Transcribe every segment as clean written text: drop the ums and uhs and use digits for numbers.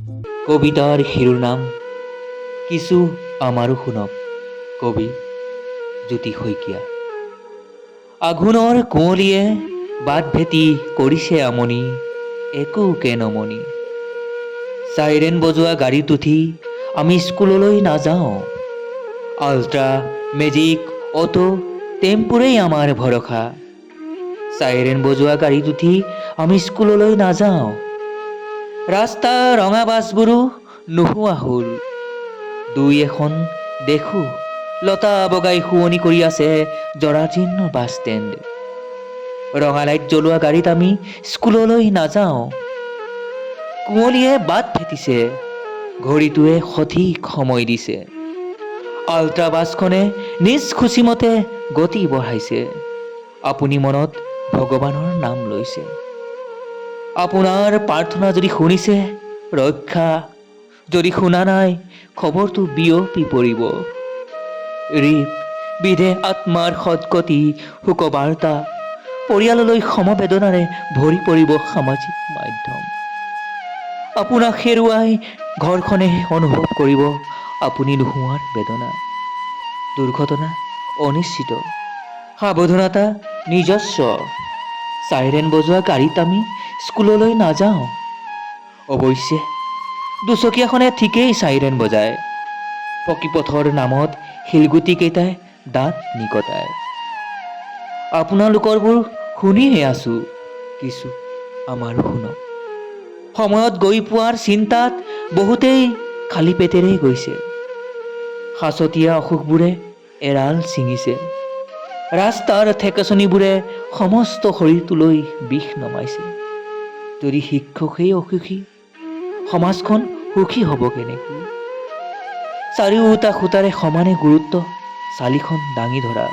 কবিতাৰ শিৰোনাম কিছু আমাৰো শুনক। কবি জ্যোতি শইকীয়া। আঘোণৰ কুঁৱলীয়ে বাট ভেটি কৰিছে আমনি, একোকে নমনি। চাইৰেন বজোৱা গাড়ীত উঠি আমি স্কুললৈ নাযাওঁ। আল্ট্ৰা, মেজিক, অটো, টেম্পুৰেই আমাৰ ভৰসা। চাইৰেন বজোৱা গাড়ীত উঠি আমি স্কুললৈ নাযাওঁ। ৰাস্তা ৰঙা বাছবোৰো নোহোৱা হ'ল। দুই এখন দেখো লতা বগাই শুৱনি কৰি আছে জৰাজীৰ্ণ বাছ ষ্টেণ্ড। ৰঙা লাইট জ্বলোৱা গাড়ীত আমি স্কুললৈ নাযাওঁ। কুঁৱলীয়ে বাট ভেটিছে, ঘড়ীটোৱে সঠিক সময় দিছে। আল্ট্ৰা বাছখনে নিজ খুচিমতে গতি বঢ়াইছে। আপুনি মনত ভগৱানৰ নাম লৈছে। আপোনাৰ প্ৰাৰ্থনা যদি শুনিছে ৰক্ষা, যদি শুনা নাই খবৰটো বিয়পি পৰিব। ৰিপ বিধে আত্মাৰ সদগতি শোকবাৰ্তা, পৰিয়াললৈ সমবেদনাৰে ভৰি পৰিব সামাজিক মাধ্যম। আপোনাক হেৰুৱাই ঘৰখনে অনুভৱ কৰিব আপুনি নোহোৱাৰ বেদনা। দুৰ্ঘটনা অনিশ্চিত, সাৱধানতা নিজস্ব। চাইৰেন বজোৱা গাড়ীত আমি স্কুললৈ নাযাওঁ। অৱশ্যে দুচকীয়াখনে ঠিকেই চাইৰেন বজায়। পকীপথৰ নামত শিলগুটিকেইটাই দাঁত নিকটায়। আপোনালোকৰবোৰ শুনিয়ে আছো, কিছু আমাৰো শুনক। সময়ত গৈ পোৱাৰ চিন্তাত বহুতেই খালী পেটেৰে গৈছে। সাঁচতীয়া অসুখবোৰে এৰাল ছিঙিছে। ৰাস্তাৰ ঠেকেচনিবোৰে সমস্ত শৰীৰটোলৈ বিষ নমাইছে। যদি শিক্ষকেই অসুখী, সমাজখন সুখী হ'ব কেনেকৈ? চাৰিওটা খুঁটাৰে সমানে গুৰুত্ব চালিখন দাঙি ধৰা।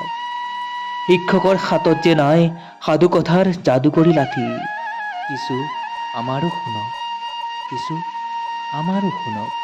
শিক্ষকৰ হাতত যে নাই সাধুকথাৰ যাদুকৰী লাঠি। কিছু আমাৰো শুনক, কিছু আমাৰো শুনক।